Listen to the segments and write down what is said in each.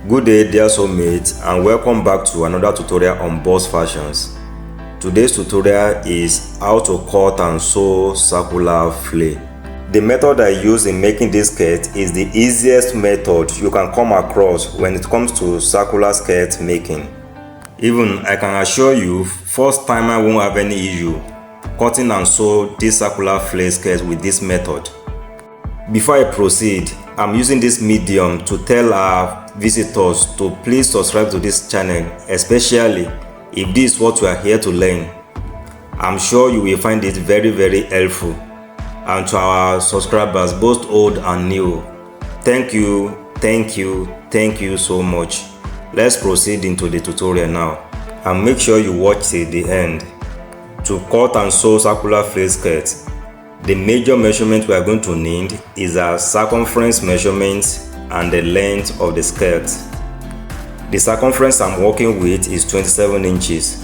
Good day dear soulmates, and welcome back to another tutorial on bust fashions. Today's tutorial is how to cut and sew circular flare. The method I use in making this skirt is the easiest method you can come across when it comes to circular skirt making. Even I can assure you, first timer won't have any issue cutting and sew this circular flare skirt with this method. Before I proceed, I'm using this medium to tell our visitors to please subscribe to this channel, especially if this is what you are here to learn. I'm sure you will find it very helpful. And to our subscribers, both old and new, thank you so much. Let's proceed into the tutorial now, and make sure you watch till the end. To cut and sew circular flare skirt, the major measurement we are going to need is our circumference measurement and the length of the skirt. The circumference I'm working with is 27 inches.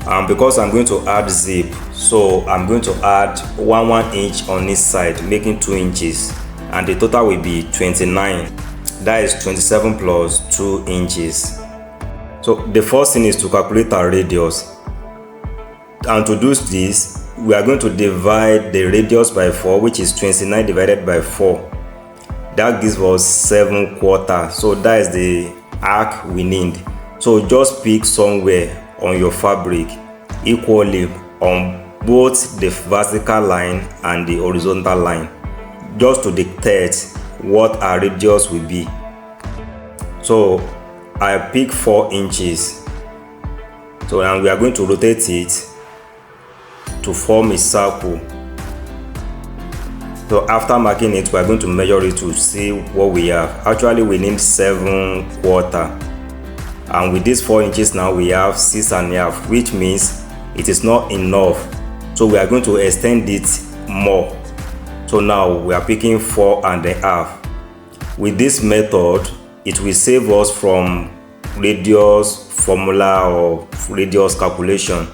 And because I'm going to add zip, so I'm going to add 1 inch on each side, making 2 inches. And the total will be 29. That is 27 plus 2 inches. So the first thing is to calculate our radius. And to do this, we are going to divide the radius by 4, which is 29 divided by 4. That gives us 7 quarters. So that is the arc we need. So just pick somewhere on your fabric equally on both the vertical line and the horizontal line, just to dictate what our radius will be. So I pick 4 inches. So now we are going to rotate it to form a circle. So after marking it, we are going to measure it to see what we have. Actually, we need 7 quarters, and with these 4 inches now we have 6.5, which means it is not enough. So we are going to extend it more. So now we are picking 4.5. With this method, it will save us from radius formula or radius calculation.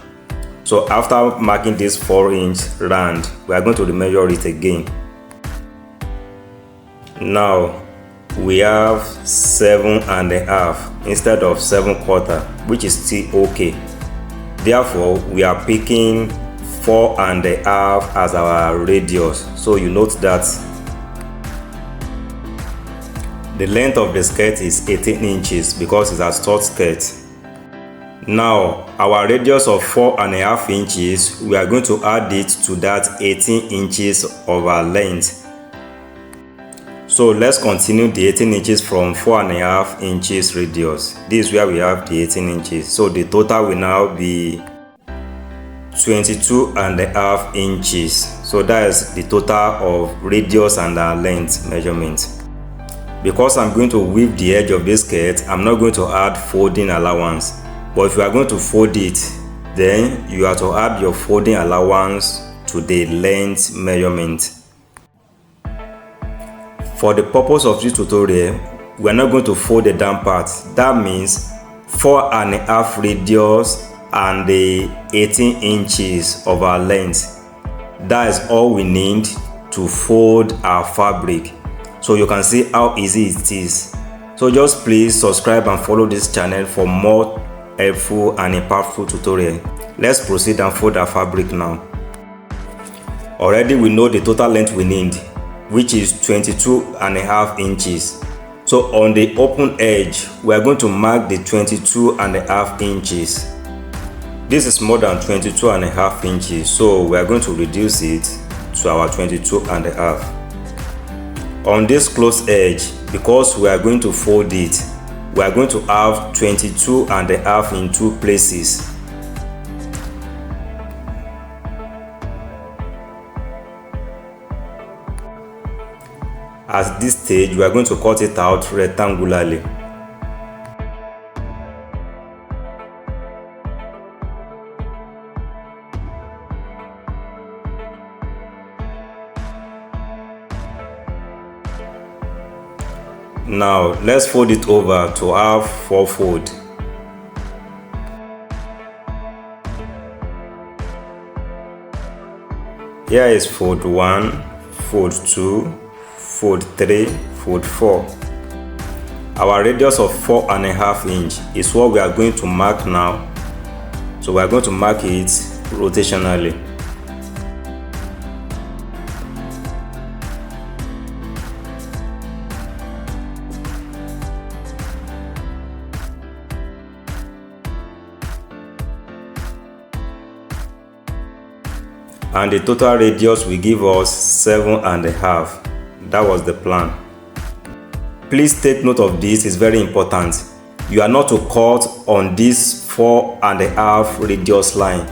So after marking this 4-inch round, we are going to measure it again. Now we have 7.5 instead of 7 quarters, which is still okay. Therefore, we are picking 4.5 as our radius. So you note that the length of the skirt is 18 inches because it's a short skirt. Now our radius of 4.5 inches, we are going to add it to that 18 inches of our length. So let's continue the 18 inches from 4.5 inches radius. This is where we have the 18 inches. So the total will now be 22.5 inches. So that is the total of radius and our length measurement. Because I'm going to weave the edge of this skirt, I'm not going to add folding allowance. But if you are going to fold it, then you have to add your folding allowance to the length measurement. For the purpose of this tutorial, we are not going to fold the down part. That means 4.5 radius and the 18 inches of our length. That is all we need to fold our fabric. So you can see how easy it is. So just please subscribe and follow this channel for more helpful and impactful tutorial. Let's proceed and fold our fabric now. Already we know the total length we need, which is 22.5 inches. So on the open edge, we are going to mark the 22.5 inches. This is more than 22.5 inches, so we are going to reduce it to our 22.5. On this close edge, because we are going to fold it, we are going to have 22.5 in 2 places. At this stage, we are going to cut it out rectangularly. Now let's fold it over to have 4 folds. Here is fold 1, fold 2, fold 3, fold 4. Our radius of 4.5 inch is what we are going to mark now. So we are going to mark it rotationally. And the total radius will give us 7.5. That was the plan. Please take note of this, it's very important. You are not to cut on this 4.5 radius line.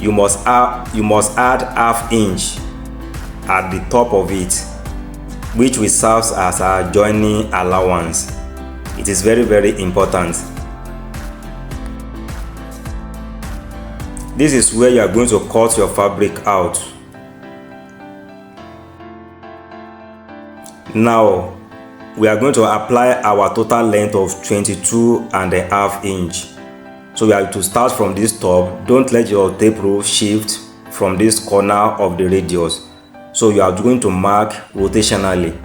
You must add ½ inch at the top of it, which will serve as our joining allowance. It is very, very important. This is where you are going to cut your fabric out. Now, we are going to apply our total length of 22.5 inch. So we have to start from this top. Don't let your tape rule shift from this corner of the radius. So you are going to mark rotationally.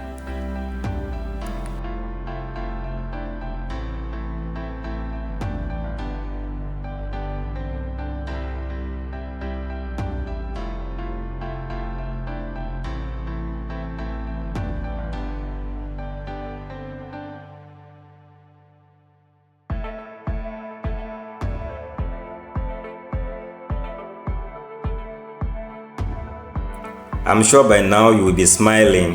I'm sure by now you will be smiling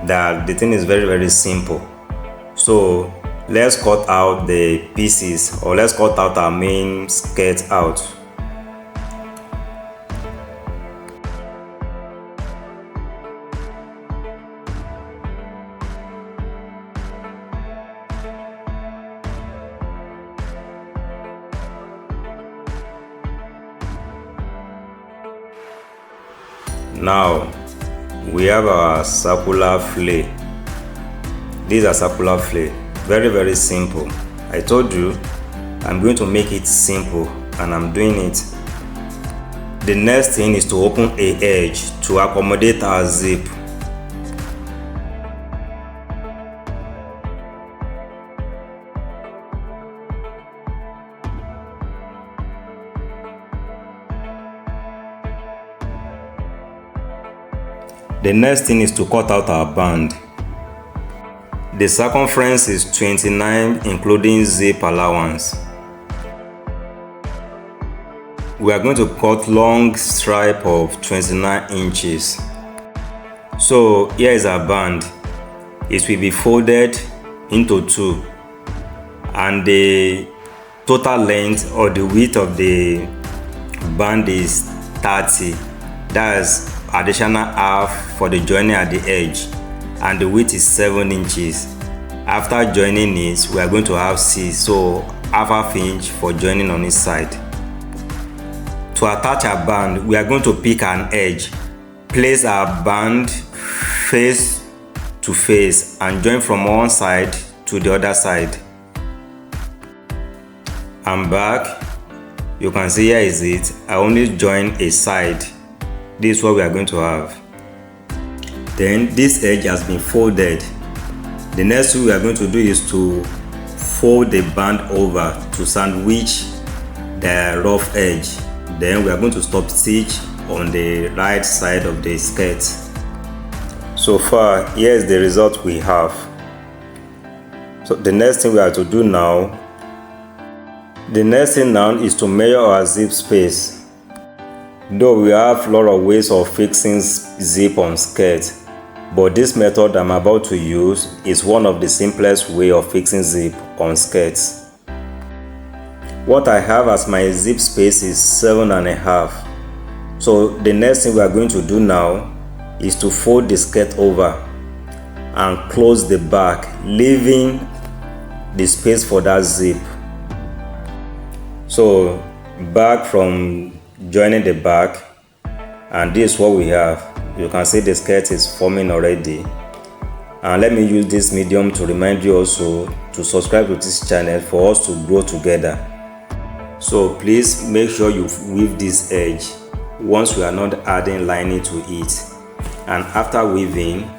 that the thing is very, very simple. So let's cut out the pieces, or let's cut out our main skirt out. Now we have our circular flare. These are circular flare. Very, very simple. I told you I'm going to make it simple, and I'm doing it. The next thing is to open a edge to accommodate our zip. The next thing is to cut out our band. The circumference is 29 including zip allowance. We are going to cut long stripe of 29 inches. So here is our band. It will be folded into two, and the total length or the width of the band is 30. That's additional half for the joining at the edge, and the width is 7 inches. After joining it, we are going to have 6, so ½ inch for joining on each side. To attach our band, we are going to pick an edge, place our band face to face, and join from one side to the other side. And back, you can see here is it. I only join a side. This is what we are going to have. Then this edge has been folded. The next thing we are going to do is to fold the band over to sandwich the rough edge. Then we are going to stop stitch on the right side of the skirt. So far, here is the result we have. So the next thing we have to do now, is to measure our zip space. Though we have a lot of ways of fixing zip on skirt, but this method I'm about to use is one of the simplest way of fixing zip on skirts. What I have as my zip space is 7.5. So the next thing we are going to do now is to fold the skirt over and close the back, leaving the space for that zip. So back from joining the back, and this is what we have. You can see the skirt is forming already. And let me use this medium to remind you also to subscribe to this channel for us to grow together. So please make sure you weave this edge once we are not adding lining to it. And after weaving,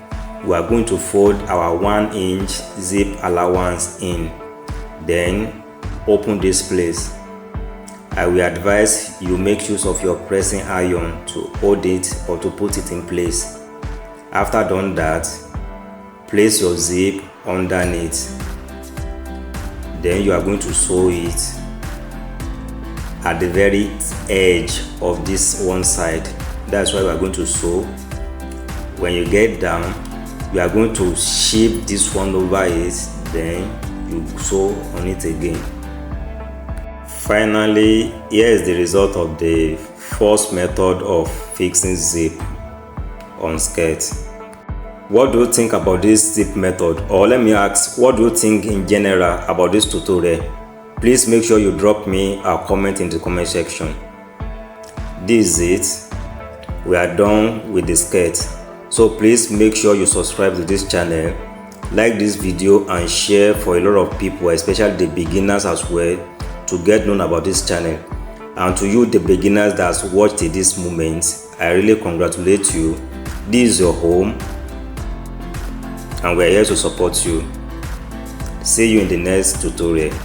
we are going to fold our 1-inch zip allowance in, then open this place. I will advise you make use of your pressing iron to hold it or to put it in place. After done that, place your zip underneath, then you are going to sew it at the very edge of this one side. That's why we are going to sew. When you get down, you are going to shift this one over it, then you sew on it again. Finally, here is the result of the first method of fixing zip on skirt. What do you think about this zip method? Or let me ask, what do you think in general about this tutorial? Please make sure you drop me a comment in the comment section. This is it. We are done with the skirt. So please make sure you subscribe to this channel, like this video and share for a lot of people, especially the beginners as well, to get known about this channel. And to you, the beginners that's watched till this moment, I really congratulate you. This is your home and we're here to support you. See you in the next tutorial.